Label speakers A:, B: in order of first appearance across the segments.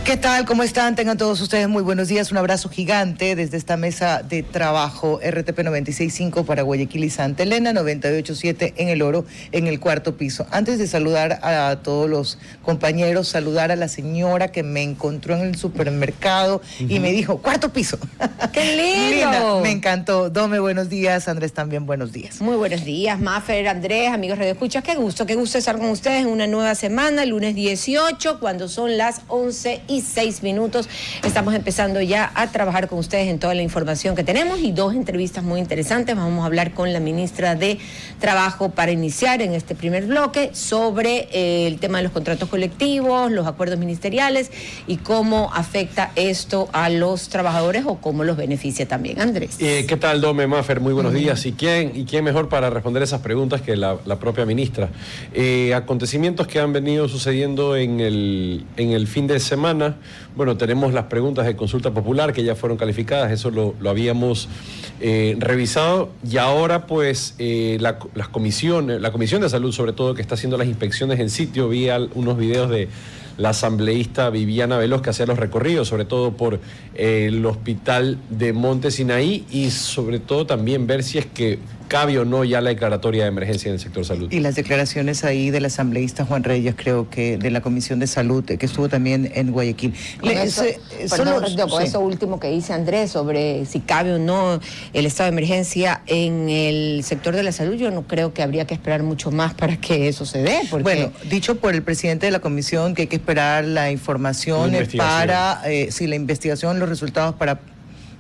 A: ¿Qué tal? ¿Cómo están? Tengan todos ustedes muy buenos días. Un abrazo gigante desde esta mesa de trabajo RTP 96.5 para Guayaquil y Santa Elena, 98.7 en El Oro, en el cuarto piso. Antes de saludar a todos los compañeros, saludar a la señora que me encontró en el supermercado y me dijo, cuarto piso.
B: ¡Qué lindo!
A: Linda, me encantó. Dome, buenos días. Andrés, también buenos días.
B: Muy buenos días, Mafer, Andrés, amigos Radio Escuchas. Qué gusto estar con ustedes en una nueva semana, lunes 18, cuando son las 11:06. Estamos empezando ya a trabajar con ustedes en toda la información que tenemos y dos entrevistas muy interesantes. Vamos a hablar con la ministra de Trabajo para iniciar en este primer bloque sobre el tema de los contratos colectivos, los acuerdos ministeriales y cómo afecta esto a los trabajadores o cómo los beneficia también. Andrés.
C: ¿Qué tal, Dome, Mafer? Muy buenos días. ¿Y quién mejor para responder esas preguntas que la propia ministra? Acontecimientos que han venido sucediendo en el fin de semana. Bueno, tenemos las preguntas de consulta popular que ya fueron calificadas, eso lo habíamos revisado, y ahora pues la Comisión de Salud, sobre todo, que está haciendo las inspecciones en sitio, vi unos videos de la asambleísta Viviana Veloz, que hacía los recorridos, sobre todo por el hospital de Monte Sinaí, y sobre todo también ver si es que cabe o no ya la declaratoria de emergencia en el sector salud. Y
A: las declaraciones ahí del asambleísta Juan Reyes, creo que de la Comisión de Salud, que estuvo también en Guayaquil.
B: Eso último que dice Andrés sobre si cabe o no el estado de emergencia en el sector de la salud, yo no creo que habría que esperar mucho más para que eso se dé. Porque...
A: Bueno, dicho por el presidente de la comisión que hay que esperar la información para, la investigación, los resultados para...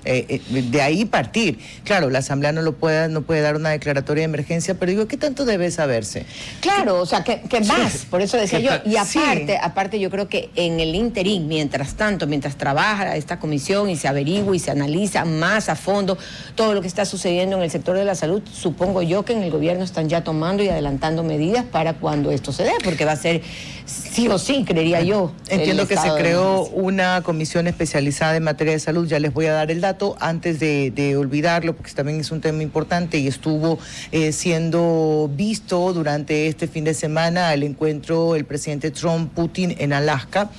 A: de ahí partir. Claro, la Asamblea no puede dar una declaratoria de emergencia, pero digo, ¿qué tanto debe saberse?
B: Claro, o sea, ¿qué más? Por eso decía yo. Y aparte yo creo que en el interín, mientras trabaja esta comisión y se averigua y se analiza más a fondo todo lo que está sucediendo en el sector de la salud, supongo yo que en el gobierno están ya tomando y adelantando medidas para cuando esto se dé, porque va a ser sí o sí, creería yo.
A: Entiendo que se creó una comisión especializada en materia de salud, ya les voy a dar el dato antes de olvidarlo, porque también es un tema importante y estuvo siendo visto durante este fin de semana el encuentro el presidente Trump-Putin en Alaska.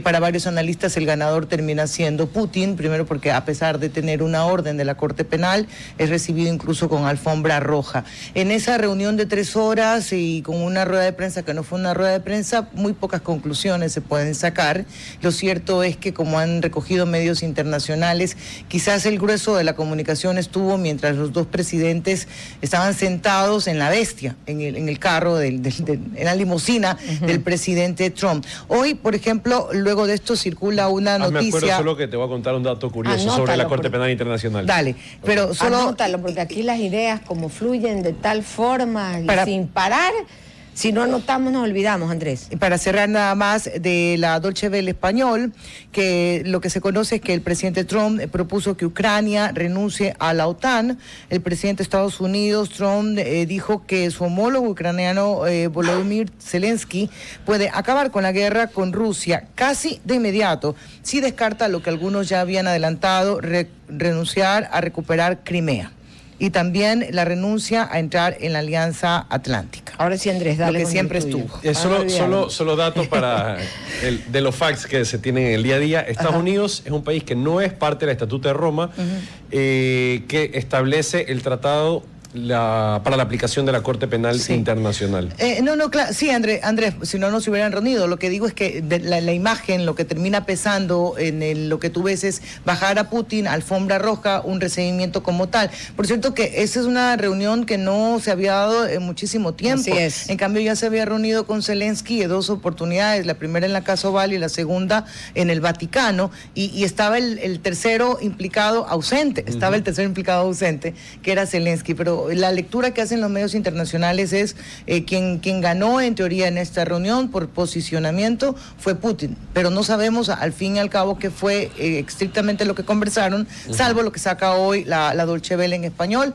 A: Para varios analistas el ganador termina siendo Putin, primero porque a pesar de tener una orden de la Corte Penal, es recibido incluso con alfombra roja. En esa reunión de 3 horas y con una rueda de prensa que no fue una rueda de prensa, muy pocas conclusiones se pueden sacar. Lo cierto es que, como han recogido medios internacionales, quizás el grueso de la comunicación estuvo mientras los dos presidentes estaban sentados en la bestia, en el carro, en la limusina del presidente Trump. Hoy, por ejemplo, luego de esto circula una noticia...
C: Me acuerdo solo que te voy a contar un dato curioso sobre la Corte Penal Internacional.
A: Dale, pero solo...
B: Anótalo, porque aquí las ideas como fluyen de tal forma y sin parar... Si no anotamos, nos olvidamos, Andrés.
A: Para cerrar nada más de la Deutsche Welle español, que lo que se conoce es que el presidente Trump propuso que Ucrania renuncie a la OTAN. El presidente de Estados Unidos, Trump, dijo que su homólogo ucraniano, Volodymyr Zelensky, puede acabar con la guerra con Rusia casi de inmediato, si descarta lo que algunos ya habían adelantado, renunciar a recuperar Crimea. Y también la renuncia a entrar en la Alianza Atlántica.
B: Ahora sí, Andrés, dale.
A: Lo que siempre estuvo.
C: Solo datos para de los facts que se tienen en el día a día. Estados Unidos es un país que no es parte del Estatuto de Roma, que establece el tratado para la aplicación de la Corte Penal Internacional.
A: Claro, sí, Andrés, si no se hubieran reunido. Lo que digo es que la imagen, lo que termina pesando lo que tú ves es bajar a Putin, alfombra roja, un recibimiento como tal. Por cierto que esa es una reunión que no se había dado en muchísimo tiempo.
B: Así es.
A: En cambio ya se había reunido con Zelensky en 2 oportunidades, la primera en la Casa Oval y la segunda en el Vaticano, y estaba el tercero implicado ausente, que era Zelensky, pero la lectura que hacen los medios internacionales es quien ganó en teoría en esta reunión por posicionamiento fue Putin, pero no sabemos al fin y al cabo qué fue estrictamente lo que conversaron, salvo lo que saca hoy la Deutsche Welle en español.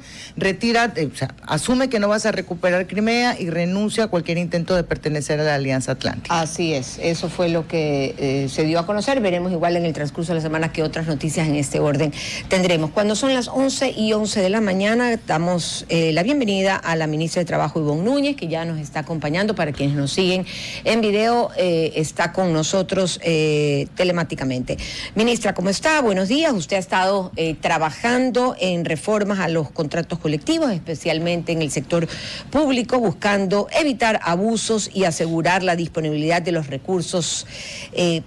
A: Asume que no vas a recuperar Crimea y renuncia a cualquier intento de pertenecer a la Alianza Atlántica.
B: Así es, eso fue lo que se dio a conocer. Veremos igual en el transcurso de la semana qué otras noticias en este orden tendremos. Cuando son las 11:11 de la mañana, estamos damos la bienvenida a la ministra de Trabajo, Ivonne Núñez, que ya nos está acompañando. Para quienes nos siguen en video, está con nosotros telemáticamente. Ministra, ¿cómo está? Buenos días. Usted ha estado trabajando en reformas a los contratos colectivos, especialmente en el sector público, buscando evitar abusos y asegurar la disponibilidad de los recursos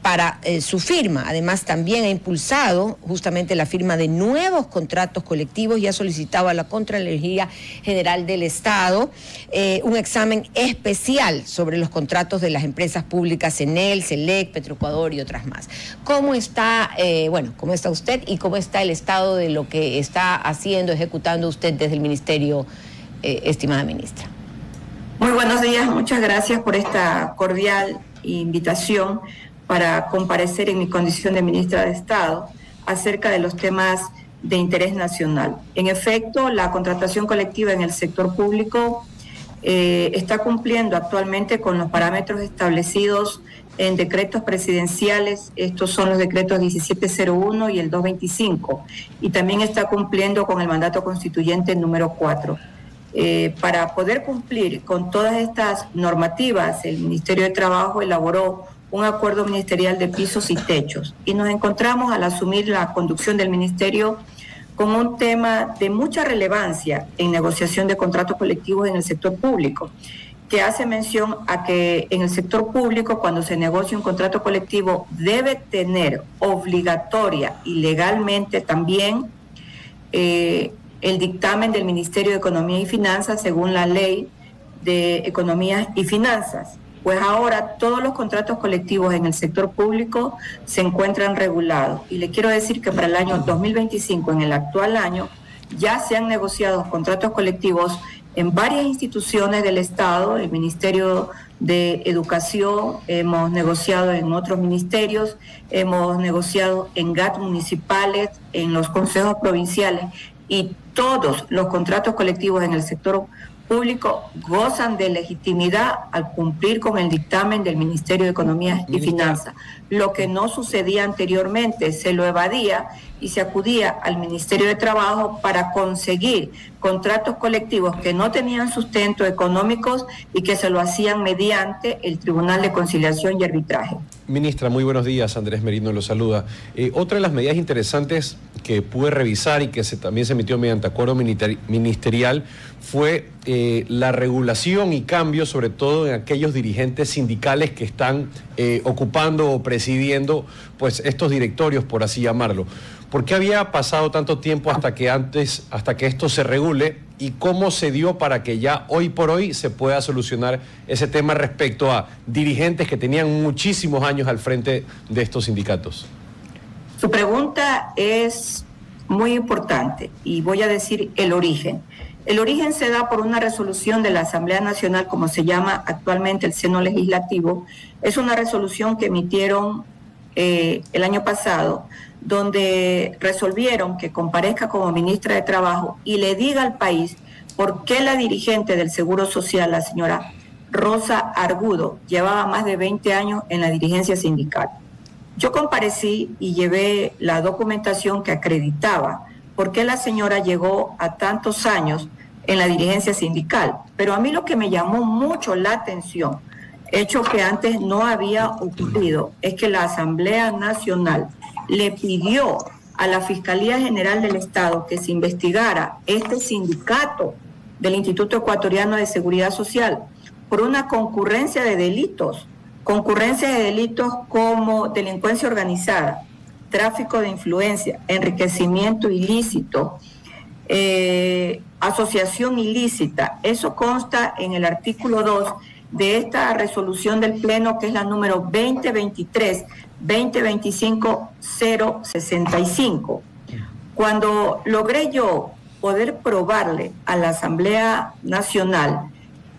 B: para su firma. Además, también ha impulsado justamente la firma de nuevos contratos colectivos y ha solicitado a la Contraloría General del Estado un examen especial sobre los contratos de las empresas públicas Enel, Selec, Petroecuador y otras más. ¿Cómo está, cómo está usted y cómo está el estado de lo que está haciendo, ejecutando usted desde el Ministerio, estimada ministra?
D: Muy buenos días, muchas gracias por esta cordial invitación para comparecer en mi condición de ministra de Estado acerca de los temas de interés nacional. En efecto, la contratación colectiva en el sector público está cumpliendo actualmente con los parámetros establecidos en decretos presidenciales. Estos son los decretos 1701 y el 225, y también está cumpliendo con el mandato constituyente número 4. Para poder cumplir con todas estas normativas, el Ministerio de Trabajo elaboró un acuerdo ministerial de pisos y techos, y nos encontramos al asumir la conducción del Ministerio con un tema de mucha relevancia en negociación de contratos colectivos en el sector público, que hace mención a que en el sector público, cuando se negocia un contrato colectivo, debe tener obligatoria y legalmente también el dictamen del Ministerio de Economía y Finanzas según la Ley de Economía y Finanzas. Pues ahora todos los contratos colectivos en el sector público se encuentran regulados. Y le quiero decir que para el año 2025, en el actual año, ya se han negociado contratos colectivos en varias instituciones del Estado, el Ministerio de Educación, hemos negociado en otros ministerios, hemos negociado en GAT municipales, en los consejos provinciales, y todos los contratos colectivos en el sector público gozan de legitimidad al cumplir con el dictamen del Ministerio de Economía y Finanzas. Lo que no sucedía anteriormente, se lo evadía y se acudía al Ministerio de Trabajo para conseguir contratos colectivos que no tenían sustento económicos y que se lo hacían mediante el Tribunal de Conciliación y Arbitraje.
C: Ministra, muy buenos días. Andrés Merino lo saluda. Otra de las medidas interesantes que pude revisar y que también se emitió mediante acuerdo ministerial fue la regulación y cambio, sobre todo en aquellos dirigentes sindicales que están ocupando o presidiendo pues estos directorios, por así llamarlo. ¿Por qué había pasado tanto tiempo hasta que esto se regule, y cómo se dio para que ya hoy por hoy se pueda solucionar ese tema respecto a dirigentes que tenían muchísimos años al frente de estos sindicatos?
D: Su pregunta es muy importante y voy a decir el origen. El origen se da por una resolución de la Asamblea Nacional, como se llama actualmente el seno legislativo. Es una resolución que emitieron el año pasado, donde resolvieron que comparezca como ministra de Trabajo y le diga al país por qué la dirigente del Seguro Social, la señora Rosa Argudo, llevaba más de 20 años en la dirigencia sindical. Yo comparecí y llevé la documentación que acreditaba por qué la señora llegó a tantos años en la dirigencia sindical. Pero a mí lo que me llamó mucho la atención, hecho que antes no había ocurrido, es que la Asamblea Nacional le pidió a la Fiscalía General del Estado que se investigara este sindicato del Instituto Ecuatoriano de Seguridad Social por una concurrencia de delitos como delincuencia organizada, tráfico de influencia, enriquecimiento ilícito, asociación ilícita. Eso consta en el artículo 2 de esta resolución del Pleno, que es la número 2023-2025-065. Cuando logré yo poder probarle a la Asamblea Nacional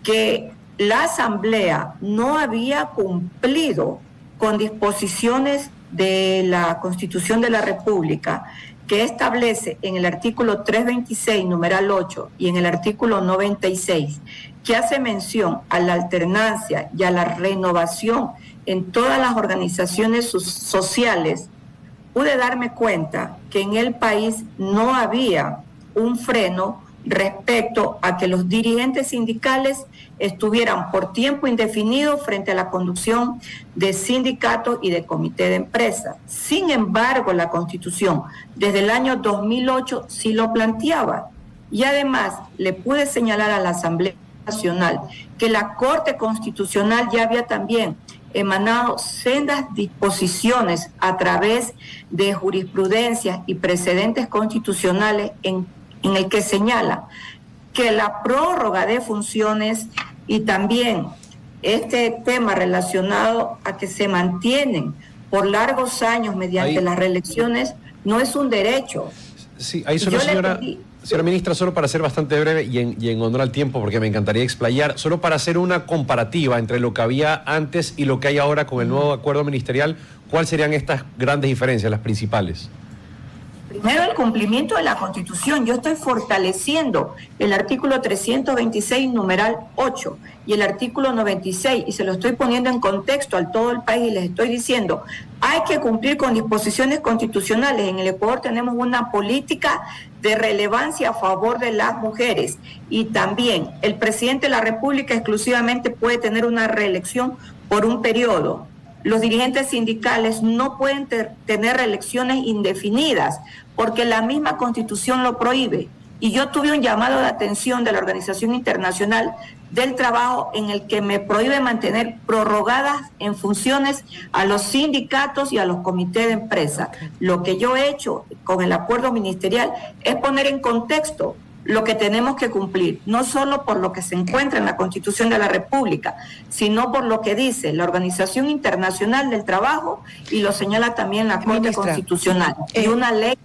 D: que la Asamblea no había cumplido con disposiciones de la Constitución de la República, que establece en el artículo 326, numeral 8, y en el artículo 96, que hace mención a la alternancia y a la renovación en todas las organizaciones sociales, pude darme cuenta que en el país no había un freno respecto a que los dirigentes sindicales estuvieran por tiempo indefinido frente a la conducción de sindicatos y de comité de empresa. Sin embargo, la Constitución desde el año 2008 sí lo planteaba. Y además le pude señalar a la Asamblea Nacional que la Corte Constitucional ya había también emanado sendas disposiciones a través de jurisprudencias y precedentes constitucionales en el que señala que la prórroga de funciones y también este tema relacionado a que se mantienen por largos años mediante las reelecciones no es un derecho.
C: Sí, ahí solo, señora ministra, solo para ser bastante breve y en honor al tiempo, porque me encantaría explayar, solo para hacer una comparativa entre lo que había antes y lo que hay ahora con el nuevo acuerdo ministerial, ¿cuáles serían estas grandes diferencias, las principales?
D: Primero, el cumplimiento de la Constitución. Yo estoy fortaleciendo el artículo 326, numeral 8, y el artículo 96, y se lo estoy poniendo en contexto a todo el país y les estoy diciendo, hay que cumplir con disposiciones constitucionales. En el Ecuador tenemos una política de relevancia a favor de las mujeres, y también el presidente de la República exclusivamente puede tener una reelección por un periodo. Los dirigentes sindicales no pueden tener reelecciones indefinidas porque la misma Constitución lo prohíbe. Y yo tuve un llamado de atención de la Organización Internacional del Trabajo en el que me prohíbe mantener prorrogadas en funciones a los sindicatos y a los comités de empresa. Lo que yo he hecho con el acuerdo ministerial es poner en contexto lo que tenemos que cumplir, no solo por lo que se encuentra en la Constitución de la República, sino por lo que dice la Organización Internacional del Trabajo y lo señala también la Corte Constitucional. Y una ley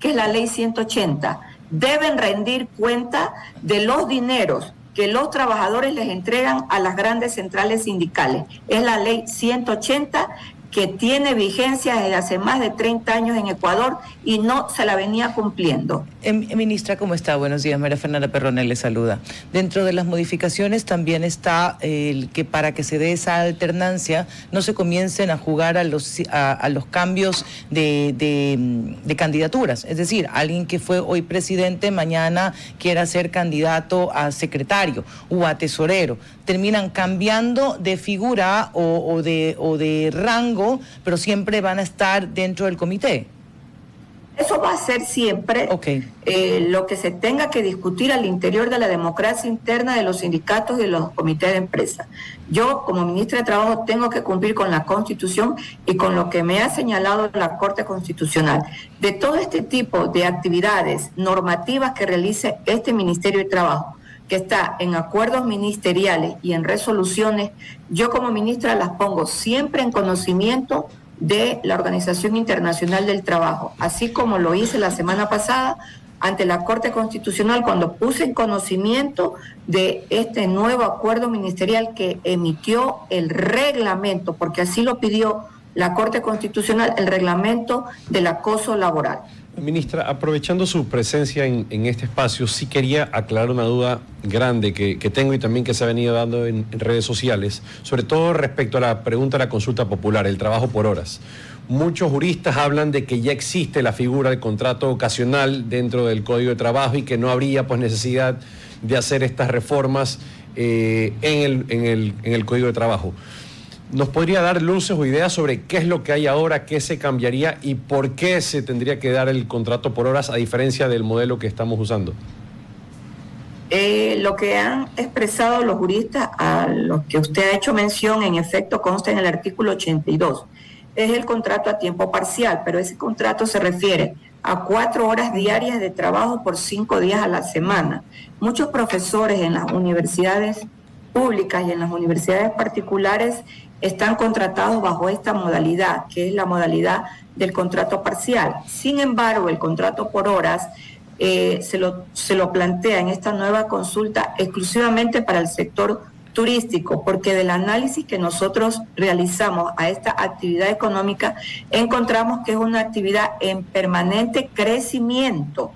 D: que es la Ley 180. Deben rendir cuenta de los dineros que los trabajadores les entregan a las grandes centrales sindicales. Es la Ley 180 que tiene vigencia desde hace más de 30 años en Ecuador y no se la venía cumpliendo.
A: Ministra, ¿cómo está? Buenos días, María Fernanda Perronel le saluda. Dentro de las modificaciones también está el que para que se dé esa alternancia no se comiencen a jugar a los cambios de candidaturas. Es decir, alguien que fue hoy presidente, mañana quiera ser candidato a secretario o a tesorero. Terminan cambiando de figura o de rango, pero siempre van a estar dentro del comité.
D: Eso va a ser siempre lo que se tenga que discutir al interior de la democracia interna de los sindicatos y de los comités de empresa. Yo, como ministra de Trabajo, tengo que cumplir con la Constitución y con lo que me ha señalado la Corte Constitucional. De todo este tipo de actividades normativas que realice este Ministerio de Trabajo, que está en acuerdos ministeriales y en resoluciones, yo como ministra las pongo siempre en conocimiento de la Organización Internacional del Trabajo, así como lo hice la semana pasada ante la Corte Constitucional cuando puse en conocimiento de este nuevo acuerdo ministerial que emitió el reglamento, porque así lo pidió la Corte Constitucional, el reglamento del acoso laboral.
C: Ministra, aprovechando su presencia en este espacio, sí quería aclarar una duda grande que tengo y también que se ha venido dando en redes sociales, sobre todo respecto a la pregunta de la consulta popular, el trabajo por horas. Muchos juristas hablan de que ya existe la figura del contrato ocasional dentro del Código de Trabajo y que no habría pues necesidad de hacer estas reformas en el Código de Trabajo. ¿Nos podría dar luces o ideas sobre qué es lo que hay ahora, qué se cambiaría y por qué se tendría que dar el contrato por horas a diferencia del modelo que estamos usando?
D: Lo que han expresado los juristas, a lo que usted ha hecho mención, en efecto consta en el artículo 82. Es el contrato a tiempo parcial, pero ese contrato se refiere a 4 horas diarias de trabajo por 5 días a la semana. Muchos profesores en las universidades públicas y en las universidades particulares están contratados bajo esta modalidad, que es la modalidad del contrato parcial. Sin embargo, el contrato por horas se lo plantea en esta nueva consulta exclusivamente para el sector turístico, porque del análisis que nosotros realizamos a esta actividad económica, encontramos que es una actividad en permanente crecimiento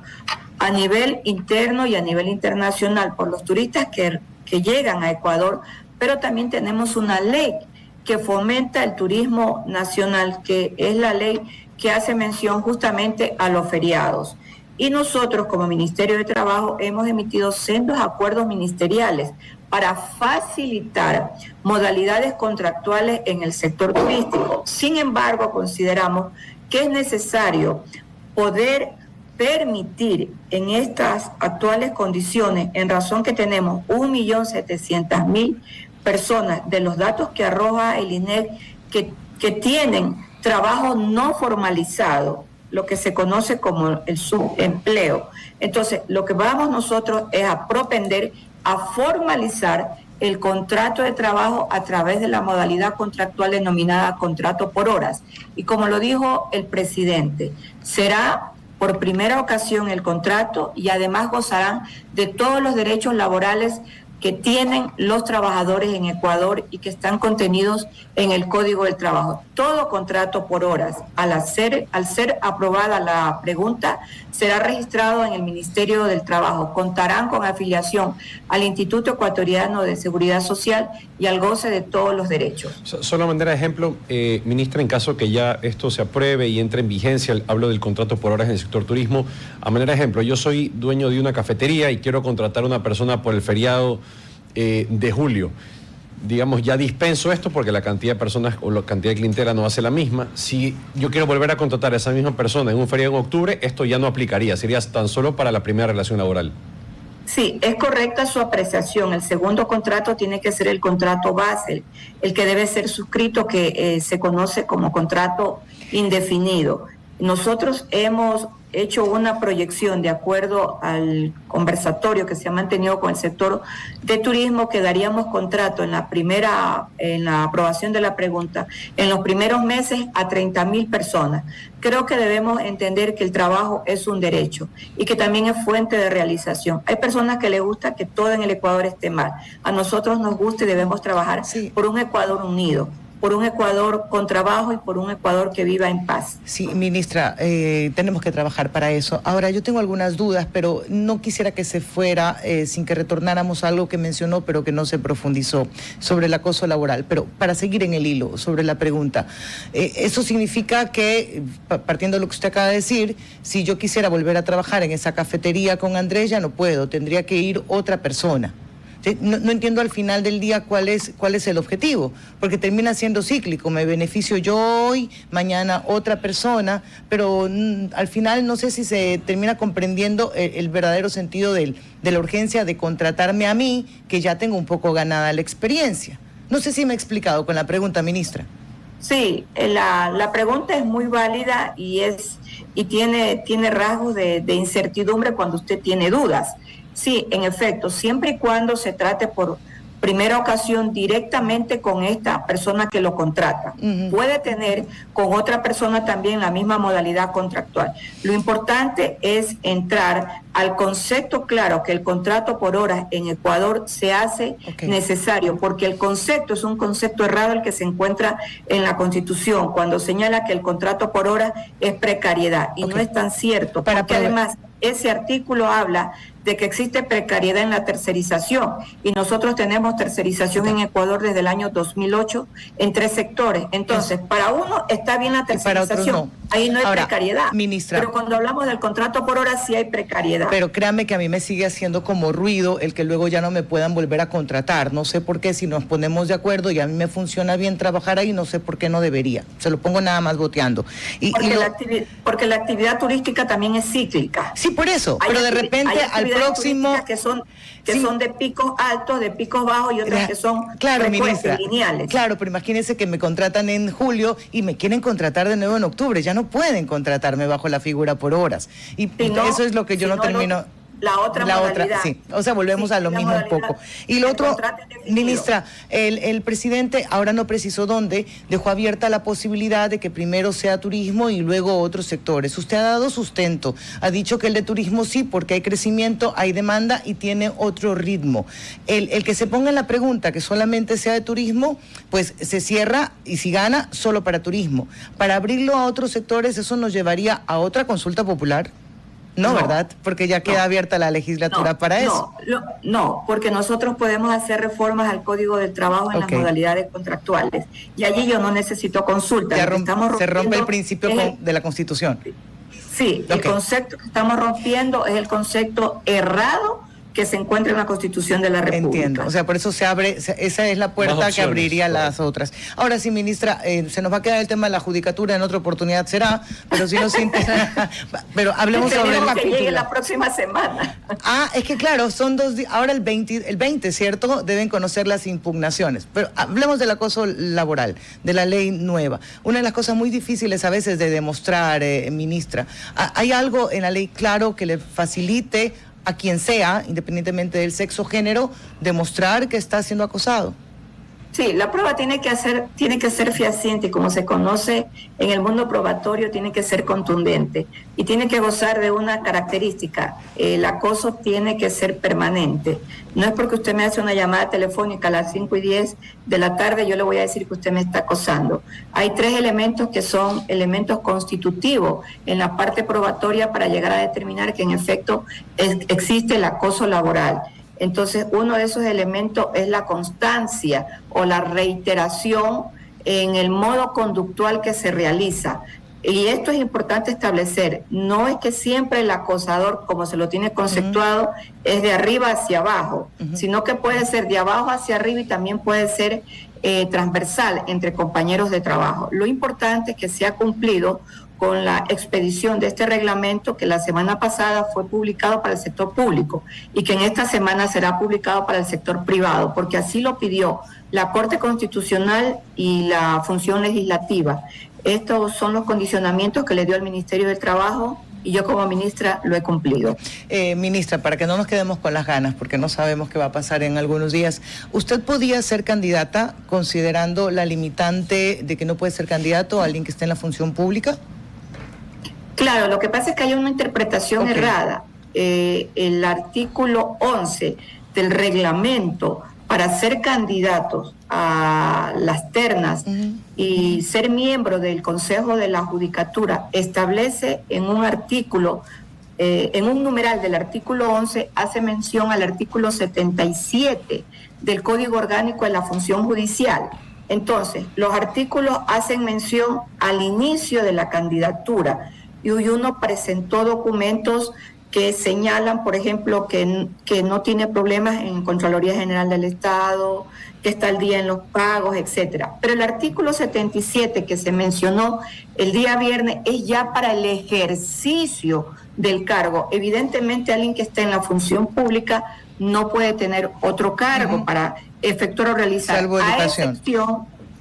D: a nivel interno y a nivel internacional por los turistas que llegan a Ecuador, pero también tenemos una ley que fomenta el turismo nacional, que es la ley que hace mención justamente a los feriados. Y nosotros, como Ministerio de Trabajo, hemos emitido sendos acuerdos ministeriales para facilitar modalidades contractuales en el sector turístico. Sin embargo, consideramos que es necesario poder permitir en estas actuales condiciones, en razón que tenemos 1.700.000 personas de los datos que arroja el INEC que tienen trabajo no formalizado, lo que se conoce como el subempleo. Entonces, lo que vamos nosotros es a propender a formalizar el contrato de trabajo a través de la modalidad contractual denominada contrato por horas. Y como lo dijo el presidente, será por primera ocasión el contrato y además gozarán de todos los derechos laborales que tienen los trabajadores en Ecuador y que están contenidos en el Código del Trabajo. Todo contrato por horas, al ser aprobada la pregunta, será registrado en el Ministerio del Trabajo. Contarán con afiliación al Instituto Ecuatoriano de Seguridad Social y al goce de todos los derechos.
C: Solo a manera de ejemplo, ministra, en caso que ya esto se apruebe y entre en vigencia, hablo del contrato por horas en el sector turismo, a manera de ejemplo, yo soy dueño de una cafetería y quiero contratar a una persona por el feriado de julio. Digamos, ya dispenso esto porque la cantidad de personas o la cantidad de clientela no hace la misma. Si yo quiero volver a contratar a esa misma persona en un feriado en octubre, esto ya no aplicaría, sería tan solo para la primera relación laboral.
D: Sí, es correcta su apreciación. El segundo contrato tiene que ser el contrato base, el que debe ser suscrito, que se conoce como contrato indefinido. Nosotros hemos hecho una proyección de acuerdo al conversatorio que se ha mantenido con el sector de turismo, que daríamos contrato en la aprobación de la pregunta, en los primeros meses a 30.000 personas. Creo que debemos entender que el trabajo es un derecho y que también es fuente de realización. Hay personas que les gusta que todo en el Ecuador esté mal. A nosotros nos gusta y debemos trabajar por un Ecuador unido, por un Ecuador con trabajo y por un Ecuador que viva en paz.
A: Sí, ministra, tenemos que trabajar para eso. Ahora, yo tengo algunas dudas, pero no quisiera que se fuera sin que retornáramos a algo que mencionó, pero que no se profundizó, sobre el acoso laboral. Pero para seguir en el hilo, sobre la pregunta, eso significa que, partiendo de lo que usted acaba de decir, si yo quisiera volver a trabajar en esa cafetería con Andrés, ya no puedo, tendría que ir otra persona. ¿Sí? No entiendo al final del día cuál es el objetivo, porque termina siendo cíclico. Me beneficio yo hoy, mañana otra persona, pero al final no sé si se termina comprendiendo el verdadero sentido de la urgencia de contratarme a mí, que ya tengo un poco ganada la experiencia. No sé si me he explicado con la pregunta, ministra.
D: Sí, la pregunta es muy válida y tiene rasgos de incertidumbre cuando usted tiene dudas. Sí, en efecto, siempre y cuando se trate por primera ocasión directamente con esta persona que lo contrata. Puede tener con otra persona también la misma modalidad contractual. Lo importante es entrar al concepto claro que el contrato por horas en Ecuador se hace necesario, porque el concepto es un concepto errado el que se encuentra en la Constitución, cuando señala que el contrato por horas es precariedad, y no es tan cierto, porque además ese artículo habla de que existe precariedad en la tercerización, y nosotros tenemos tercerización en Ecuador desde el año 2008 en 3 sectores. Entonces, para uno está bien la tercerización, ahí no hay precariedad,
A: ministra,
D: pero cuando hablamos del contrato por hora sí hay precariedad.
A: Pero créame que a mí me sigue haciendo como ruido el que luego ya no me puedan volver a contratar. No sé por qué, si nos ponemos de acuerdo y a mí me funciona bien trabajar ahí, no sé por qué no debería. Se lo pongo nada más boteando.
D: Porque la actividad turística también es cíclica.
A: Sí, por eso, pero de repente al próximo...
D: que son de picos altos, de picos bajos, y otras que son frecuentes, lineales.
A: Claro, pero imagínense que me contratan en julio y me quieren contratar de nuevo en octubre. Ya no pueden contratarme bajo la figura por horas. Y eso es lo que yo no termino...
D: La otra,
A: sí. O sea, volvemos a lo mismo un poco. Y lo otro, ministra, el presidente, ahora no precisó dónde, dejó abierta la posibilidad de que primero sea turismo y luego otros sectores. Usted ha dado sustento, ha dicho que el de turismo sí, porque hay crecimiento, hay demanda y tiene otro ritmo. El que se ponga en la pregunta que solamente sea de turismo, pues se cierra, y si gana, solo para turismo. Para abrirlo a otros sectores, eso nos llevaría a otra consulta popular. No, ¿verdad? Porque ya queda abierta la legislatura para eso.
D: No, porque nosotros podemos hacer reformas al Código del Trabajo en las modalidades contractuales. Y allí yo no necesito consulta.
A: Se rompe el principio de la Constitución.
D: Sí, el
A: Ok.
D: concepto que estamos rompiendo es el concepto errado que se encuentra en la Constitución de la República.
A: Entiendo, o sea, por eso se abre, esa es la puerta
C: Más
A: que
C: opciones,
A: abriría las
C: correcto.
A: otras. Ahora sí, ministra, se nos va a quedar el tema de la judicatura, en otra oportunidad será, pero si no se pero hablemos sobre el
D: Esperemos que llegue
A: capítulo.
D: la próxima semana.
A: Es que claro, son 2 días, ahora el 20, ¿cierto? Deben conocer las impugnaciones. Pero hablemos del acoso laboral, de la ley nueva. Una de las cosas muy difíciles a veces de demostrar, ministra, ¿hay algo en la ley claro que le facilite a quien sea, independientemente del sexo o género, demostrar que está siendo acosado?
D: Sí, la prueba tiene que ser fehaciente, como se conoce en el mundo probatorio, tiene que ser contundente y tiene que gozar de una característica: el acoso tiene que ser permanente. No es porque usted me hace una llamada telefónica a las 5:10 de la tarde, yo le voy a decir que usted me está acosando. Hay 3 elementos que son elementos constitutivos en la parte probatoria para llegar a determinar que en efecto existe el acoso laboral. Entonces, uno de esos elementos es la constancia o la reiteración en el modo conductual que se realiza. Y esto es importante establecer. No es que siempre el acosador, como se lo tiene conceptuado, es de arriba hacia abajo, sino que puede ser de abajo hacia arriba y también puede ser transversal entre compañeros de trabajo. Lo importante es que se ha cumplido con la expedición de este reglamento, que la semana pasada fue publicado para el sector público y que en esta semana será publicado para el sector privado, porque así lo pidió la Corte Constitucional y la Función Legislativa. Estos son los condicionamientos que le dio el Ministerio del Trabajo y yo como ministra lo he cumplido.
A: Ministra, para que no nos quedemos con las ganas, porque no sabemos qué va a pasar en algunos días, ¿usted podía ser candidata considerando la limitante de que no puede ser candidato a alguien que esté en la función pública?
D: Claro, lo que pasa es que hay una interpretación errada. El artículo 11 del reglamento para ser candidatos a las ternas y ser miembro del Consejo de la Judicatura establece en un artículo, en un numeral del artículo 11, hace mención al artículo 77 del Código Orgánico de la Función Judicial. Entonces, los artículos hacen mención al inicio de la candidatura y uno presentó documentos que señalan, por ejemplo, que no tiene problemas en Contraloría General del Estado, que está al día en los pagos, etcétera. Pero el artículo 77 que se mencionó el día viernes es ya para el ejercicio del cargo. Evidentemente, alguien que esté en la función pública no puede tener otro cargo para efectuar o realizar.
A: Salvo educación.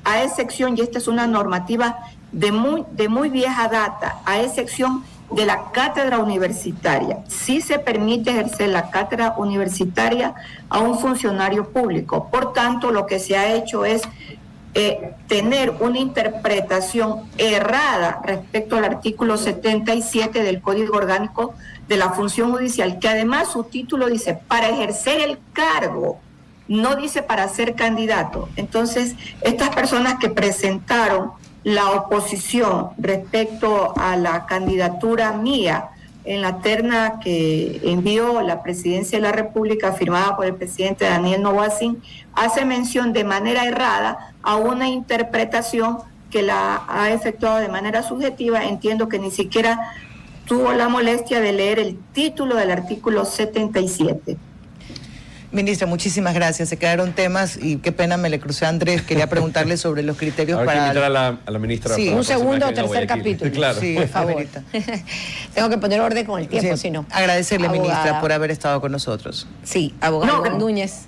D: A excepción, y esta es una normativa de muy vieja data, a excepción de la cátedra universitaria. Sí se permite ejercer la cátedra universitaria a un funcionario público. Por tanto, lo que se ha hecho es tener una interpretación errada respecto al artículo 77 del Código Orgánico de la Función Judicial, que además su título dice para ejercer el cargo, no dice para ser candidato. Entonces, estas personas que presentaron la oposición respecto a la candidatura mía en la terna que envió la Presidencia de la República, firmada por el presidente Daniel Noboa Sin, hace mención de manera errada a una interpretación que la ha efectuado de manera subjetiva. Entiendo que ni siquiera tuvo la molestia de leer el título del artículo 77.
A: Ministra, muchísimas gracias. Se quedaron temas y qué pena me le crucé a Andrés. Quería preguntarle sobre los criterios
C: Habrá que
A: para...
C: invitar a la ministra.
A: Sí,
C: para la
B: un
C: próxima
B: segundo o
C: vez que venga a
B: tercer
C: Guayaquil.
B: capítulo.
C: Claro.
A: Sí,
B: Por favor.
A: amerita.
B: Tengo que poner orden con el tiempo,
A: Sí,
B: si no.
A: agradecerle,
B: Abogada.
A: ministra, por haber estado con nosotros.
B: Sí, abogado Núñez.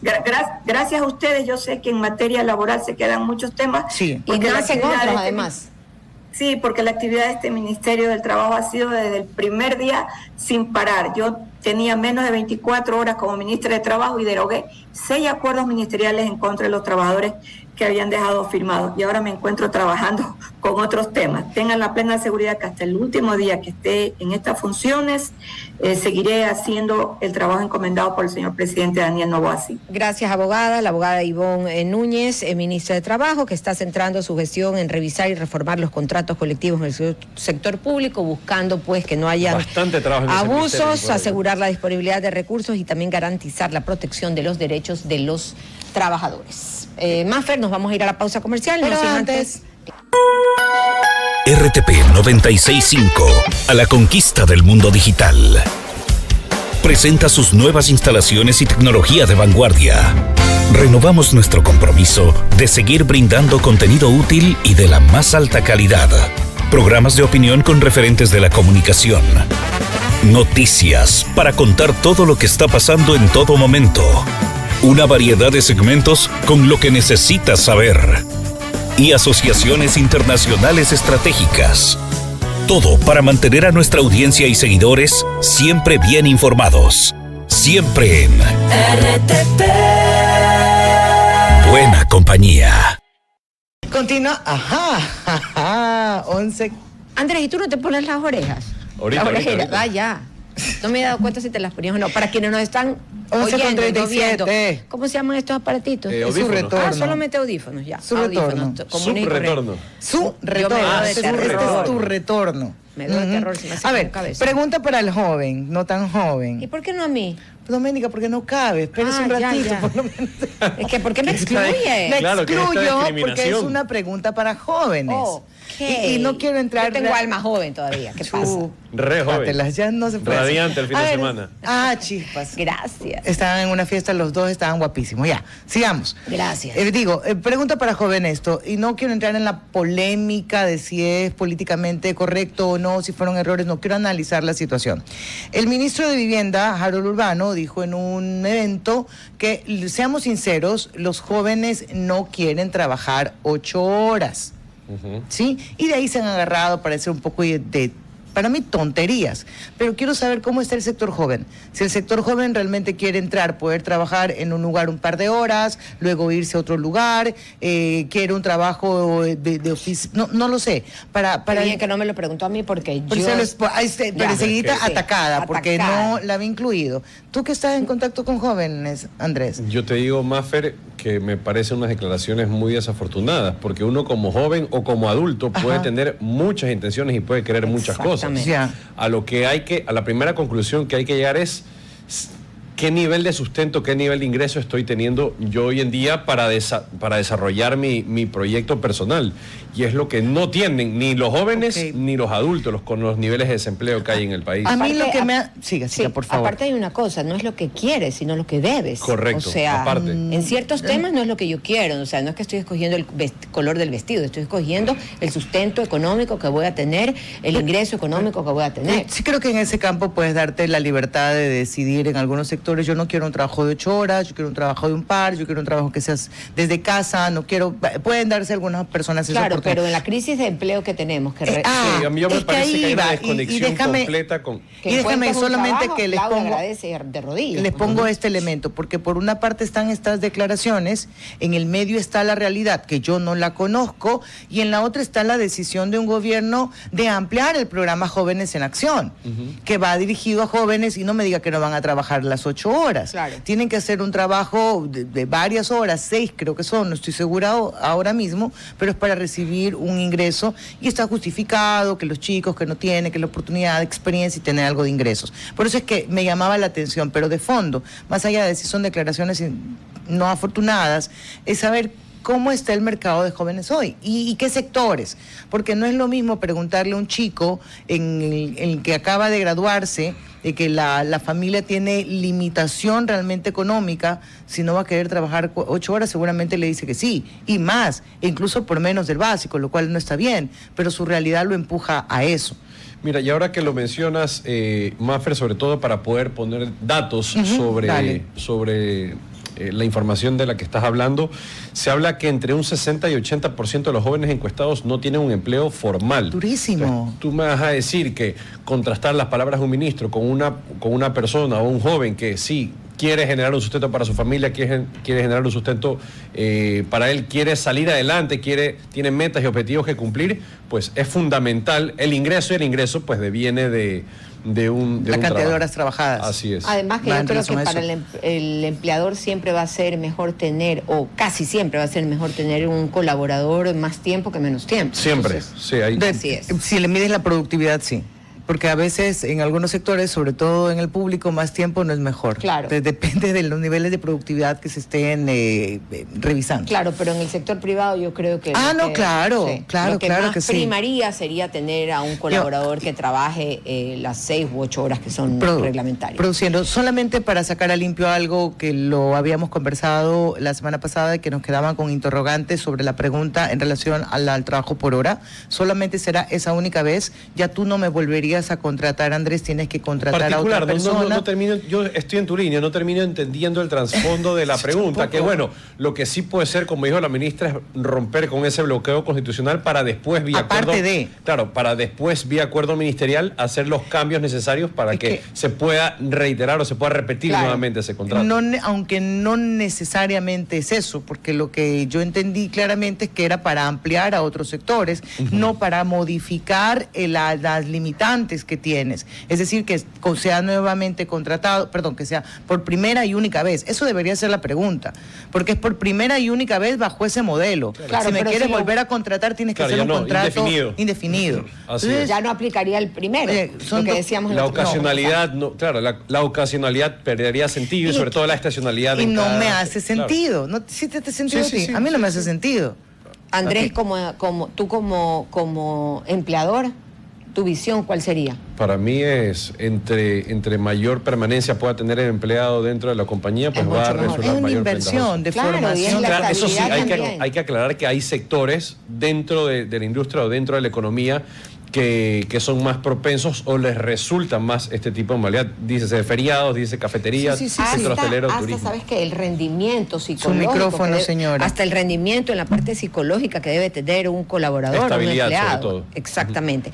D: Gracias a ustedes. Yo sé que en materia laboral se quedan muchos temas.
A: Sí.
B: Y
D: porque la
B: nacen
D: actividad
B: otros,
D: de
B: además.
D: Sí, porque la actividad de este Ministerio del Trabajo ha sido desde el primer día sin parar. Yo tenía menos de 24 horas como ministra de Trabajo y derogué 6 acuerdos ministeriales en contra de los trabajadores que habían dejado firmados. Y ahora me encuentro trabajando con otros temas. Tengan la plena seguridad que hasta el último día que esté en estas funciones, seguiré haciendo el trabajo encomendado por el señor presidente Daniel Noboa Sin.
B: Gracias, abogada. La abogada Ivonne Núñez, ministra de Trabajo, que está centrando su gestión en revisar y reformar los contratos colectivos en el sector público, buscando pues que no haya
C: Bastante trabajo en ese
B: abusos,
C: ministerio,
B: asegurar la disponibilidad de recursos y también garantizar la protección de los derechos de los trabajadores. Mafer, nos vamos a ir a la pausa comercial.
A: Pero
B: no sin
A: antes...
E: RTP 965 a la conquista del mundo digital. Presenta sus nuevas instalaciones y tecnología de vanguardia. Renovamos nuestro compromiso de seguir brindando contenido útil y de la más alta calidad. Programas de opinión con referentes de la comunicación. Noticias para contar todo lo que está pasando en todo momento. Una variedad de segmentos con lo que necesitas saber. Y asociaciones internacionales estratégicas. Todo para mantener a nuestra audiencia y seguidores siempre bien informados. Siempre en RTP. Buena compañía.
A: Continúa. Ajá. 11.
B: Andrés, ¿y tú no te pones las orejas?
C: Ahorita,
B: las orejeras,
C: ahorita.
B: ah, ya. No me he dado cuenta si te las ponías o no. Para quienes nos están
A: 11 con
B: oyendo y no
A: 37.
B: viendo, ¿cómo se llaman estos aparatitos?
C: Audífonos.
A: Su retorno.
B: Ah, solamente audífonos, ya.
A: Su
B: Audífonos,
A: retorno.
B: común y corriente.
C: Subretorno.
A: Su
B: Yo me
A: retorno.
B: doy de
A: Este
B: terror.
A: es tu retorno.
B: Me doy
A: Ujú.
B: terror si me hace
A: A
B: con
A: ver,
B: cabeza.
A: pregunta para el joven, no tan
B: ¿Y
A: joven.
B: por qué no a mí?
A: Doménica, ¿por qué no cabe? Espérese
B: Ah,
A: un
B: ya,
A: ratito,
B: ya.
A: por lo menos.
B: Es que, ¿por qué me
A: La
B: excluye?
C: Claro, que esta
A: excluyo porque es
C: discriminación.
A: una pregunta para jóvenes.
B: Ok.
A: Y no quiero entrar...
B: Yo tengo alma joven todavía, ¿qué pasa?
C: Re joven.
A: Pátelas, ya no se puede.
C: Radiante el fin
A: A
C: de
A: ver,
C: semana.
A: Ah, chispas.
B: Gracias.
A: Estaban en una fiesta, los dos estaban guapísimos. Ya, sigamos.
B: Gracias.
A: Pregunta para joven esto, y no quiero entrar en la polémica de si es políticamente correcto o no, si fueron errores, no quiero analizar la situación. El ministro de Vivienda, Harold Urbano, dijo en un evento que, seamos sinceros, los jóvenes no quieren trabajar 8 horas. ¿Sí? Y de ahí se han agarrado para hacer un poco para mí, tonterías. Pero quiero saber cómo está el sector joven. Si el sector joven realmente quiere entrar, poder trabajar en un lugar un par de horas, luego irse a otro lugar, quiere un trabajo de oficina, no lo sé. Para
B: Bien que no me lo preguntó a mí porque
A: pero
B: yo...
A: pero
B: Ya.
A: enseguida
B: Sí,
A: atacada, porque
B: atacada.
A: no la había incluido. Tú que estás en contacto con jóvenes, Andrés.
C: Yo te digo, Mafer, que me parecen unas declaraciones muy desafortunadas, porque uno como joven o como adulto puede
A: Ajá.
C: tener muchas intenciones y puede querer muchas cosas.
A: Ya.
C: A la primera conclusión que hay que llegar es qué nivel de sustento, qué nivel de ingreso estoy teniendo yo hoy en día para desarrollar mi proyecto personal. Y es lo que no tienen ni los jóvenes
A: Ok.
C: ni los adultos con los niveles de desempleo que hay en el país.
A: A mí
B: Aparte,
A: lo que me ha... Siga,
B: Sí,
A: por favor.
B: aparte hay una cosa, no es lo que quieres, sino lo que debes.
C: Correcto,
B: O sea,
C: aparte.
B: en ciertos temas no es lo que yo quiero, o sea, no es que estoy escogiendo el color del vestido, estoy escogiendo el sustento económico que voy a tener, el ingreso económico que voy a tener.
A: Sí, creo que en ese campo puedes darte la libertad de decidir en algunos sectores. Yo no quiero un trabajo de 8 horas, yo quiero un trabajo de un par, yo quiero un trabajo que seas desde casa, no quiero... Pueden darse algunas personas esa
B: Claro,
A: oportunidad.
B: pero en la crisis de empleo que tenemos, que
C: Sí, a mí me
A: es que
C: parece
A: ahí
C: que hay una
A: va,
C: desconexión completa con...
A: y déjame solamente que les pongo...
B: agradece de rodillas.
A: Les pongo este elemento, porque por una parte están estas declaraciones, en el medio está la realidad, que yo no la conozco, y en la otra está la decisión de un gobierno de ampliar el programa Jóvenes en Acción, que va dirigido a jóvenes, y no me diga que no van a trabajar las 8 horas.
B: Claro.
A: Tienen que hacer un trabajo de varias horas, 6 creo que son, no estoy segura ahora mismo, pero es para recibir un ingreso, y está justificado que los chicos que no tienen, que la oportunidad de experiencia y tener algo de ingresos. Por eso es que me llamaba la atención, pero de fondo, más allá de si son declaraciones no afortunadas, es saber cómo está el mercado de jóvenes hoy y qué sectores, porque no es lo mismo preguntarle a un chico en el que acaba de graduarse, de que la familia tiene limitación realmente económica, si no va a querer trabajar 8 horas, seguramente le dice que sí, y más, e incluso por menos del básico, lo cual no está bien, pero su realidad lo empuja a eso.
C: Mira, y ahora que lo mencionas, Mafer, sobre todo para poder poner datos
A: dale.
C: sobre la información de la que estás hablando, se habla que entre un 60 y 80% de los jóvenes encuestados no tienen un empleo formal.
A: Durísimo.
C: Entonces, tú me vas a decir que contrastar las palabras de un ministro con una persona o un joven que sí quiere generar un sustento para su familia, quiere generar un sustento para él, quiere salir adelante, tiene metas y objetivos que cumplir, pues es fundamental el ingreso, y el ingreso pues deviene de un
A: La cantidad de
C: trabajo.
A: horas trabajadas.
C: Así es.
B: Además que
A: Va
B: yo
A: en
B: creo que
A: relación a
B: para
A: eso.
B: el empleador siempre va a ser mejor tener, o casi siempre va a ser mejor tener un colaborador más tiempo que menos tiempo.
C: Siempre,
B: Entonces,
C: sí, ahí.
B: Así es.
A: Si le mides la productividad, sí. Porque a veces en algunos sectores, sobre todo en el público, más tiempo no es mejor.
B: Claro.
A: Entonces, depende de los niveles de productividad que se estén revisando.
B: Claro, pero en el sector privado yo creo que...
A: Ah,
B: lo
A: no,
B: que-
A: claro,
B: sí,
A: claro,
B: lo que
A: claro
B: más
A: que sí.
B: primaría sería tener a un colaborador que trabaje las 6 u 8 horas que son reglamentarias.
A: Produciendo, solamente para sacar a limpio algo que lo habíamos conversado la semana pasada y que nos quedaban con interrogantes sobre la pregunta en relación al trabajo por hora. Solamente será esa única vez. Ya tú no me volverías a contratar, Andrés, tienes que contratar a otra persona.
C: No termino, yo estoy en tu línea, no termino entendiendo el trasfondo de la pregunta, que bueno, lo que sí puede ser, como dijo la ministra, es romper con ese bloqueo constitucional para después vía
A: Aparte
C: acuerdo,
A: de...
C: claro, para después vía acuerdo ministerial hacer los cambios necesarios para que se pueda reiterar o se pueda repetir nuevamente ese contrato.
A: Aunque no necesariamente es eso, porque lo que yo entendí claramente es que era para ampliar a otros sectores, no para modificar las limitantes que tienes. Es decir, que sea nuevamente contratado, perdón, que sea por primera y única vez. Eso debería ser la pregunta, porque es por primera y única vez bajo ese modelo.
B: Claro,
A: si me
B: pero
A: quieres
B: si
A: volver a contratar, tienes que
C: Claro,
A: hacer un
C: ya no,
A: contrato
C: indefinido. Así es.
B: Ya no aplicaría el primero, lo que decíamos en
C: La
B: la otra
C: ocasionalidad, no, claro, la ocasionalidad perdería sentido y sobre todo la estacionalidad.
A: Y
C: en
A: no
C: cada-
A: me hace sentido. ¿No? ¿Sí te hace sentido a ti? A mí no me hace sentido.
B: Andrés,
A: Ok.
B: tú como empleador, tu visión, ¿cuál sería?
C: Para mí es entre mayor permanencia pueda tener el empleado dentro de la compañía, pues
B: Es
C: va a
B: mucho mejor.
C: resultar
A: Es una
C: mayor
A: inversión de
B: Claro, y es
A: formación.
B: la
C: Claro, eso sí,
B: estabilidad también.
C: hay que aclarar que hay sectores dentro de la industria o dentro de la economía que son más propensos o les resulta más este tipo de modalidad. Dícese de feriados, dice cafeterías,
A: Sí, sí, sí,
C: centro hostelero,
B: hasta
C: turismo.
B: sabes que el rendimiento psicológico,
A: micrófono,
B: que
A: señora.
B: hasta el rendimiento en la parte psicológica que debe tener un colaborador, un
C: Estabilidad, sobre
B: empleado.
C: todo.
B: Exactamente.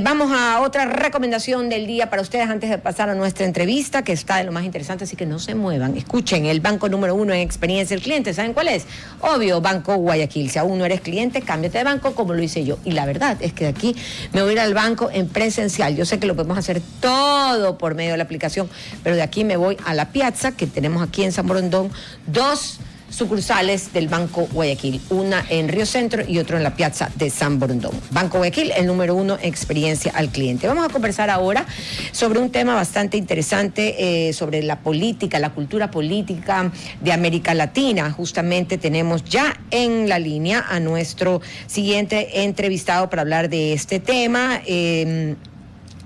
B: Vamos a otra recomendación del día para ustedes antes de pasar a nuestra entrevista, que está de lo más interesante, así que no se muevan. Escuchen, el banco número 1 en experiencia del cliente, ¿saben cuál es? Obvio, Banco Guayaquil. Si aún no eres cliente, cámbiate de banco como lo hice yo. Y la verdad es que de aquí me voy a ir al banco en presencial. Yo sé que lo podemos hacer todo por medio de la aplicación, pero de aquí me voy a la Piazza, que tenemos aquí en San Borondón, 2 sucursales del Banco Guayaquil, una en Río Centro y otra en la Piazza de San Borondón. Banco Guayaquil, el número 1 en experiencia al cliente. Vamos a conversar ahora sobre un tema bastante interesante, sobre la política, la cultura política de América Latina. Justamente tenemos ya en la línea a nuestro siguiente entrevistado para hablar de este tema.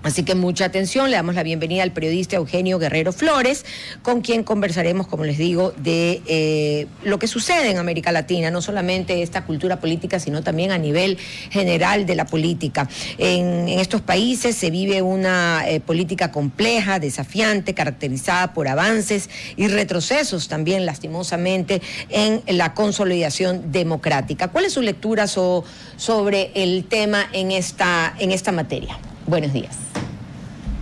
B: Así que mucha atención, le damos la bienvenida al periodista Eugenio Guerrero Flores, con quien conversaremos, como les digo, de lo que sucede en América Latina, no solamente esta cultura política, sino también a nivel general de la política. En estos países se vive una política compleja, desafiante, caracterizada por avances y retrocesos también, lastimosamente, en la consolidación democrática. ¿Cuál es su lectura sobre el tema en esta materia? Buenos días.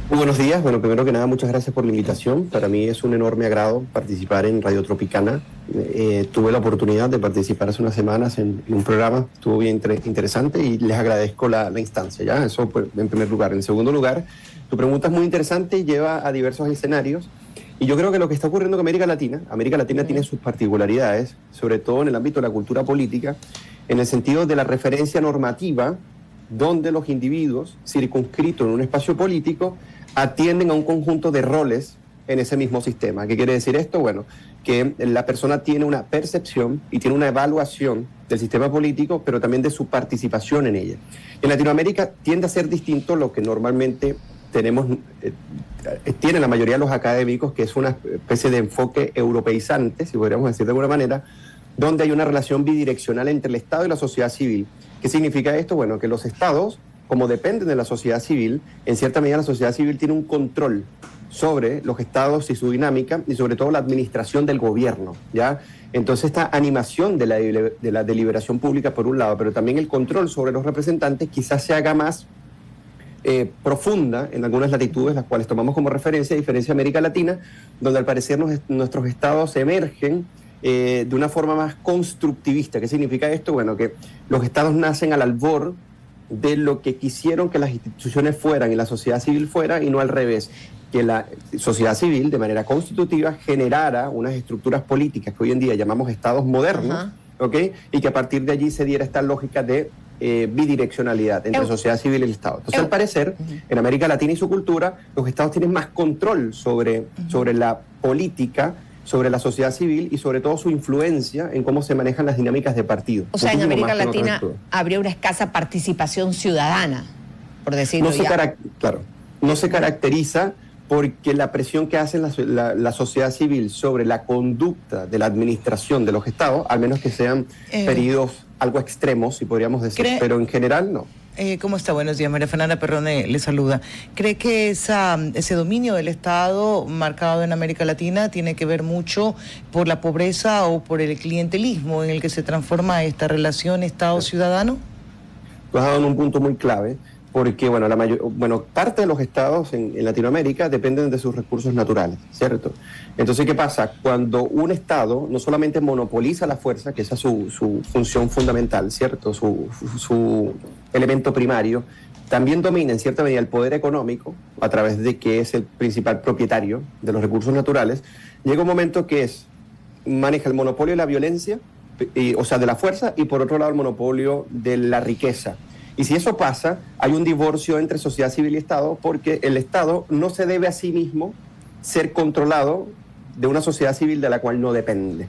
F: Muy buenos días. Bueno, primero que nada, muchas gracias por la invitación. Para mí es un enorme agrado participar en Radio Tropicana. Tuve la oportunidad de participar hace unas semanas en un programa, estuvo bien interesante y les agradezco la instancia, ¿ya? Eso pues, en primer lugar. En segundo lugar, tu pregunta es muy interesante y lleva a diversos escenarios. Y yo creo que lo que está ocurriendo con América Latina tiene sus particularidades, sobre todo en el ámbito de la cultura política, en el sentido de la referencia normativa, donde los individuos circunscritos en un espacio político atienden a un conjunto de roles en ese mismo sistema. ¿Qué quiere decir esto? Bueno, que la persona tiene una percepción y tiene una evaluación del sistema político, pero también de su participación en ella. En Latinoamérica tiende a ser distinto lo que normalmente tienen la mayoría de los académicos, que es una especie de enfoque europeizante, si podríamos decir de alguna manera, donde hay una relación bidireccional entre el Estado y la sociedad civil. ¿Qué significa esto? Bueno, que los estados, como dependen de la sociedad civil, en cierta medida la sociedad civil tiene un control sobre los estados y su dinámica y sobre todo la administración del gobierno, ¿ya? Entonces esta animación de la deliberación pública por un lado, pero también el control sobre los representantes quizás se haga más profunda en algunas latitudes, las cuales tomamos como referencia, a diferencia de América Latina, donde al parecer nuestros estados emergen de una forma más constructivista. ¿Qué significa esto? Bueno, que los estados nacen al albor de lo que quisieron que las instituciones fueran y la sociedad civil fuera, y no al revés, que la sociedad civil de manera constitutiva generara unas estructuras políticas que hoy en día llamamos estados modernos, ¿ok? Y que a partir de allí se diera esta lógica de bidireccionalidad entre sociedad civil y el Estado. Entonces, al parecer, en América Latina y su cultura, los Estados tienen más control sobre la política, sobre la sociedad civil y sobre todo su influencia en cómo se manejan las dinámicas de partido.
B: O sea, en América Latina habría una escasa participación ciudadana, por decirlo
F: Claro, no se caracteriza porque la presión que hace la sociedad civil sobre la conducta de la administración de los estados, al menos que sean periodos algo extremos, si podríamos decir, pero en general no.
A: ¿Cómo está? Buenos días, María Fernanda Perrone le saluda. ¿Cree que ese dominio del Estado marcado en América Latina tiene que ver mucho por la pobreza o por el clientelismo en el que se transforma esta relación Estado-ciudadano?
F: Tú has dado un punto muy clave, porque parte de los estados en Latinoamérica dependen de sus recursos naturales, ¿cierto? Entonces, ¿qué pasa? Cuando un estado no solamente monopoliza la fuerza, que esa es su función fundamental, ¿cierto? Su elemento primario, también domina en cierta medida el poder económico, a través de que es el principal propietario de los recursos naturales, llega un momento que maneja el monopolio de la violencia, o sea, de la fuerza, y por otro lado el monopolio de la riqueza. Y si eso pasa, hay un divorcio entre sociedad civil y Estado, porque el Estado no se debe a sí mismo ser controlado de una sociedad civil de la cual no depende.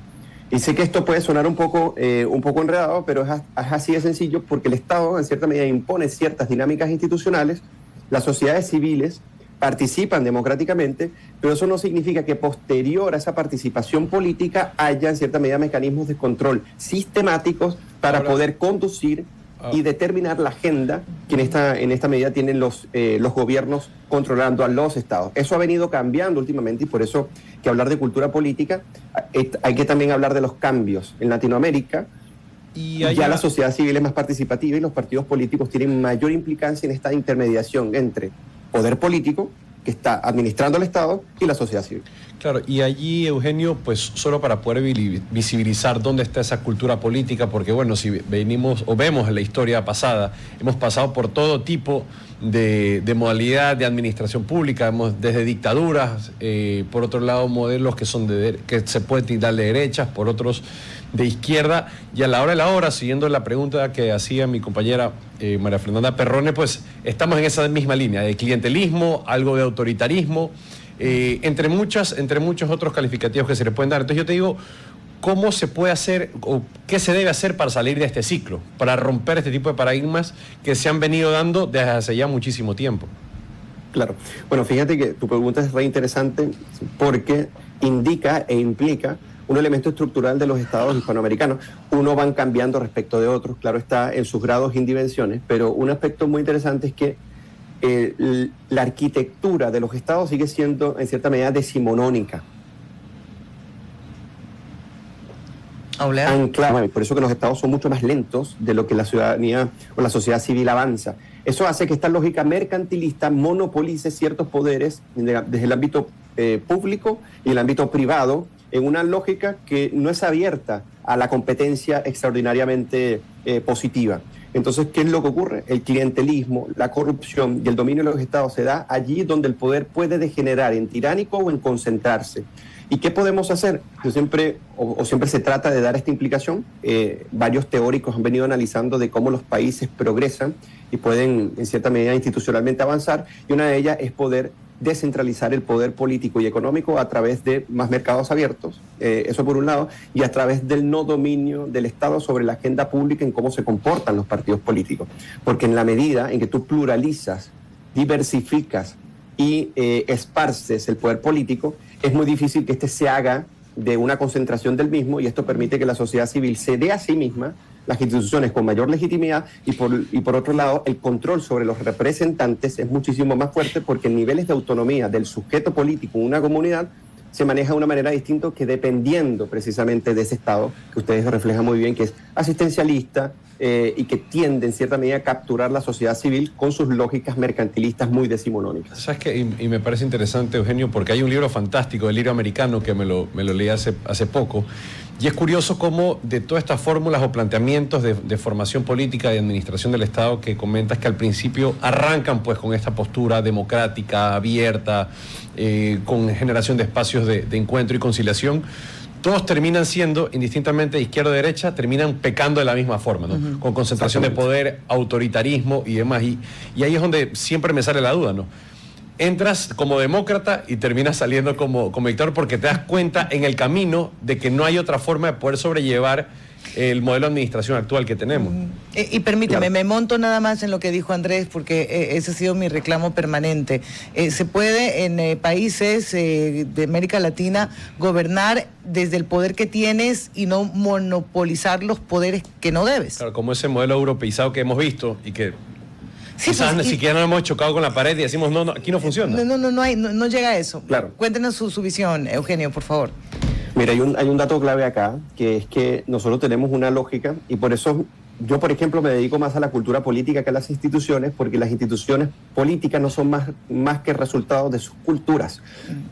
F: Y sé que esto puede sonar un poco enredado, pero es así de sencillo, porque el Estado en cierta medida impone ciertas dinámicas institucionales, las sociedades civiles participan democráticamente, pero eso no significa que posterior a esa participación política haya en cierta medida mecanismos de control sistemáticos para poder conducir y determinar la agenda que en esta medida tienen los gobiernos controlando a los estados. Eso ha venido cambiando últimamente y por eso que hablar de cultura política hay que también hablar de los cambios. En Latinoamérica ya la sociedad civil es más participativa y los partidos políticos tienen mayor implicancia en esta intermediación entre poder político, que está administrando el Estado, y la sociedad civil.
C: Claro, y allí, Eugenio, pues solo para poder visibilizar dónde está esa cultura política, porque bueno, si venimos o vemos en la historia pasada, hemos pasado por todo tipo de modalidad de administración pública, desde dictaduras, por otro lado modelos que se pueden tildar de derechas, por otros de izquierda, y a la hora de la hora, siguiendo la pregunta que hacía mi compañera María Fernanda Perrone, pues estamos en esa misma línea de clientelismo, algo de autoritarismo, entre muchos otros calificativos que se le pueden dar. Entonces yo te digo, ¿cómo se puede hacer o qué se debe hacer para salir de este ciclo, para romper este tipo de paradigmas que se han venido dando desde hace ya muchísimo tiempo?
F: Claro. Bueno, fíjate que tu pregunta es re interesante porque indica e implica un elemento estructural de los estados hispanoamericanos. Unos van cambiando respecto de otros, claro está, en sus grados y dimensiones, pero un aspecto muy interesante es que la arquitectura de los estados sigue siendo en cierta medida decimonónica. Anclada, por eso que los estados son mucho más lentos de lo que la ciudadanía o la sociedad civil avanza. Eso hace que esta lógica mercantilista monopolice ciertos poderes desde el ámbito público y el ámbito privado, en una lógica que no es abierta a la competencia extraordinariamente positiva. Entonces, ¿qué es lo que ocurre? El clientelismo, la corrupción y el dominio de los estados se da allí donde el poder puede degenerar en tiránico o en concentrarse. ¿Y qué podemos hacer? Yo siempre se trata de dar esta implicación. Varios teóricos han venido analizando de cómo los países progresan y pueden, en cierta medida, institucionalmente avanzar, y una de ellas es poder descentralizar el poder político y económico a través de más mercados abiertos, eso por un lado, y a través del no dominio del Estado sobre la agenda pública en cómo se comportan los partidos políticos. Porque en la medida en que tú pluralizas, diversificas y esparces el poder político, es muy difícil que este se haga de una concentración del mismo, y esto permite que la sociedad civil se dé a sí misma las instituciones con mayor legitimidad, y por otro lado el control sobre los representantes es muchísimo más fuerte, porque en niveles de autonomía del sujeto político en una comunidad se maneja de una manera distinta, que dependiendo precisamente de ese Estado, que ustedes reflejan muy bien, que es asistencialista y que tiende en cierta medida a capturar la sociedad civil con sus lógicas mercantilistas muy decimonónicas.
C: ¿Sabes qué? Y me parece interesante, Eugenio, porque hay un libro fantástico, El libro americano, que me lo leí hace poco, y es curioso cómo de todas estas fórmulas o planteamientos de formación política y administración del Estado que comentas, que al principio arrancan pues con esta postura democrática, abierta, con generación de espacios de encuentro y conciliación, todos terminan siendo, indistintamente de izquierda o derecha, terminan pecando de la misma forma, ¿no? Con concentración de poder, autoritarismo y demás. Y ahí es donde siempre me sale la duda, ¿no? Entras como demócrata y terminas saliendo como dictador porque te das cuenta en el camino de que no hay otra forma de poder sobrellevar el modelo de administración actual que tenemos.
A: Y permíteme,
F: Claro.
A: me monto nada más en lo que dijo Andrés, porque ese ha sido mi reclamo permanente. Se puede en países de América Latina gobernar desde el poder que tienes y no monopolizar los poderes que no debes.
C: Claro, como ese modelo europeizado que hemos visto y que
A: Sí,
C: quizás
A: pues,
C: ni
A: y-
C: siquiera nos hemos chocado con la pared y decimos, no, aquí no funciona.
A: No llega a eso.
F: Claro.
A: Cuéntenos su visión, Eugenio, por favor.
F: Mira, hay un dato clave acá, que es que nosotros tenemos una lógica y por eso yo, por ejemplo, me dedico más a la cultura política que a las instituciones, porque las instituciones políticas no son más que resultado de sus culturas,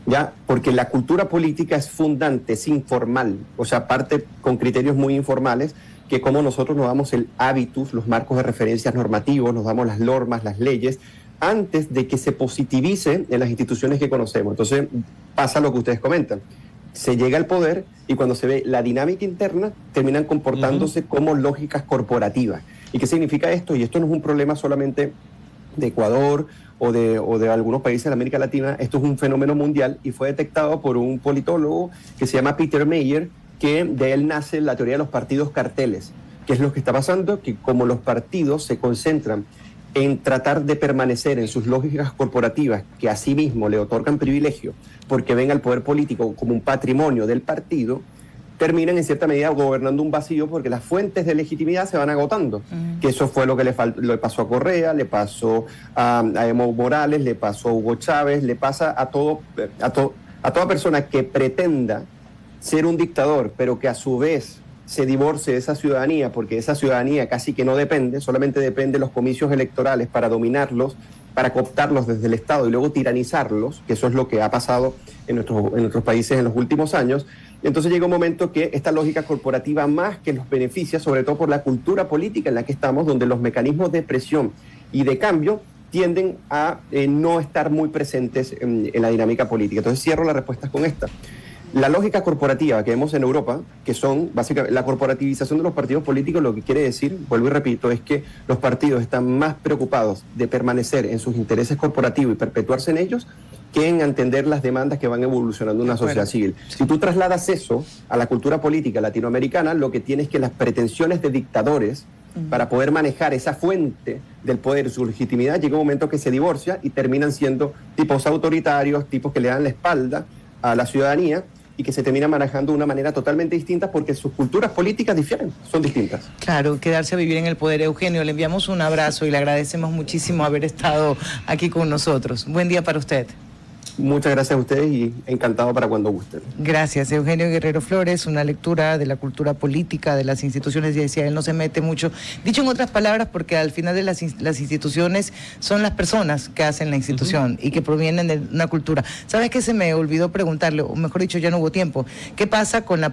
F: ¿ya? Porque la cultura política es fundante, es informal, o sea, parte con criterios muy informales, que como nosotros nos damos el hábitus, los marcos de referencias normativos, nos damos las normas, las leyes, antes de que se positivice en las instituciones que conocemos. Entonces pasa lo que ustedes comentan. Se llega al poder y cuando se ve la dinámica interna terminan comportándose como lógicas corporativas. ¿Y qué significa esto? Y esto no es un problema solamente de Ecuador o de algunos países de América Latina, esto es un fenómeno mundial y fue detectado por un politólogo que se llama Peter Mayer, que de él nace la teoría de los partidos carteles. ¿Qué es lo que está pasando? Que como los partidos se concentran en tratar de permanecer en sus lógicas corporativas que a sí mismo le otorgan privilegio porque ven al poder político como un patrimonio del partido, terminan en cierta medida gobernando un vacío porque las fuentes de legitimidad se van agotando. Que eso fue lo que le pasó a Correa, le pasó a Evo Morales, le pasó a Hugo Chávez, le pasa a toda persona que pretenda ser un dictador, pero que a su vez se divorcie de esa ciudadanía, porque esa ciudadanía casi que no depende, solamente depende de los comicios electorales para dominarlos, para cooptarlos desde el Estado y luego tiranizarlos, que eso es lo que ha pasado en nuestros países en los últimos años. Entonces llega un momento que esta lógica corporativa más que los beneficia, sobre todo por la cultura política en la que estamos, donde los mecanismos de presión y de cambio tienden a no estar muy presentes en la dinámica política. Entonces cierro las respuestas con esta. La lógica corporativa que vemos en Europa, que son básicamente la corporativización de los partidos políticos, lo que quiere decir, vuelvo y repito, es que los partidos están más preocupados de permanecer en sus intereses corporativos y perpetuarse en ellos que en entender las demandas que van evolucionando en una sociedad civil. Si tú trasladas eso a la cultura política latinoamericana, lo que tienes es que las pretensiones de dictadores para poder manejar esa fuente del poder y su legitimidad, llega un momento que se divorcia y terminan siendo tipos autoritarios, tipos que le dan la espalda a la ciudadanía y que se terminan manejando de una manera totalmente distinta porque sus culturas políticas difieren, son distintas.
A: Claro, quedarse a vivir en el poder. Eugenio, le enviamos un abrazo y le agradecemos muchísimo haber estado aquí con nosotros. Buen día para usted.
F: Muchas gracias a ustedes y encantado para cuando gusten.
A: Gracias, Eugenio Guerrero Flores, una lectura de la cultura política, de las instituciones, y decía, él no se mete mucho, dicho en otras palabras, porque al final de las instituciones son las personas que hacen la institución y que provienen de una cultura. ¿Sabes qué? Se me olvidó preguntarle, o mejor dicho, ya no hubo tiempo. ¿Qué pasa con la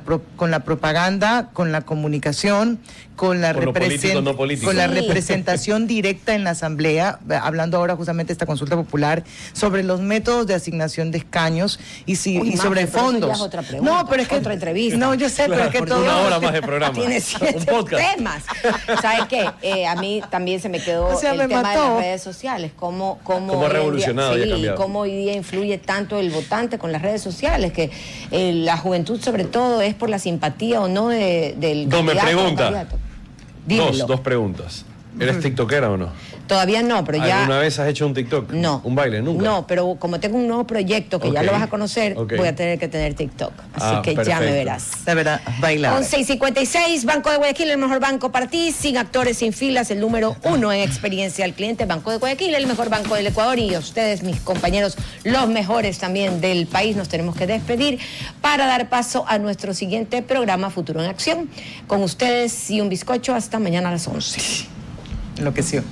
A: propaganda, con la comunicación, con la representación directa en la Asamblea, hablando ahora justamente de esta consulta popular, sobre los métodos de asignación de escaños y sobre fondos?
B: Ya es otra pregunta,
A: no, pero es que
B: otra entrevista.
A: No, yo sé,
C: Claro,
A: pero es que
C: porque
A: todo
C: una hora más de programa.
B: Tiene 7
C: Un podcast.
B: temas. ¿Sabes qué? A mí también se me quedó
A: O sea,
B: el
A: me
B: tema
A: mató.
B: de las redes sociales. Cómo
C: ha
B: hoy en día-
C: revolucionado y ha
B: sí,
C: cambiado.
B: cómo hoy día influye tanto el votante con las redes sociales, que la juventud sobre todo es por la simpatía o no del
C: No, me
B: candidato o
C: pregunta.
B: candidato. Dímelo.
C: Dos preguntas. ¿Eres tiktokera o no?
B: Todavía no, pero ya...
C: ¿Alguna vez has hecho un TikTok?
B: No.
C: ¿Un baile? ¿Nunca?
B: No, pero como tengo un nuevo proyecto que ya
C: Ok.
B: lo vas a conocer,
C: Ok.
B: voy a tener que tener TikTok. Así que ya
C: perfecto.
B: me verás.
A: De verdad, bailar.
B: 11:56, Banco de Guayaquil, el mejor banco para ti, sin actores, sin filas, el número 1 en experiencia al cliente. Banco de Guayaquil, el mejor banco del Ecuador, y ustedes, mis compañeros, los mejores también del país. Nos tenemos que despedir para dar paso a nuestro siguiente programa, Futuro en Acción. Con ustedes y un bizcocho, hasta mañana a las 11.
A: Enloqueció.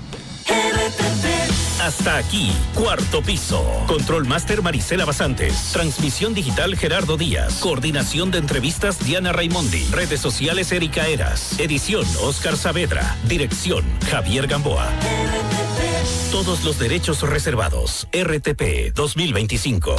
E: Hasta aquí, Cuarto Piso. Control Master Marisela Basantes. Transmisión digital Gerardo Díaz. Coordinación de entrevistas Diana Raimondi. Redes sociales Erika Eras. Edición Oscar Saavedra. Dirección Javier Gamboa. Todos los derechos reservados. RTP 2025.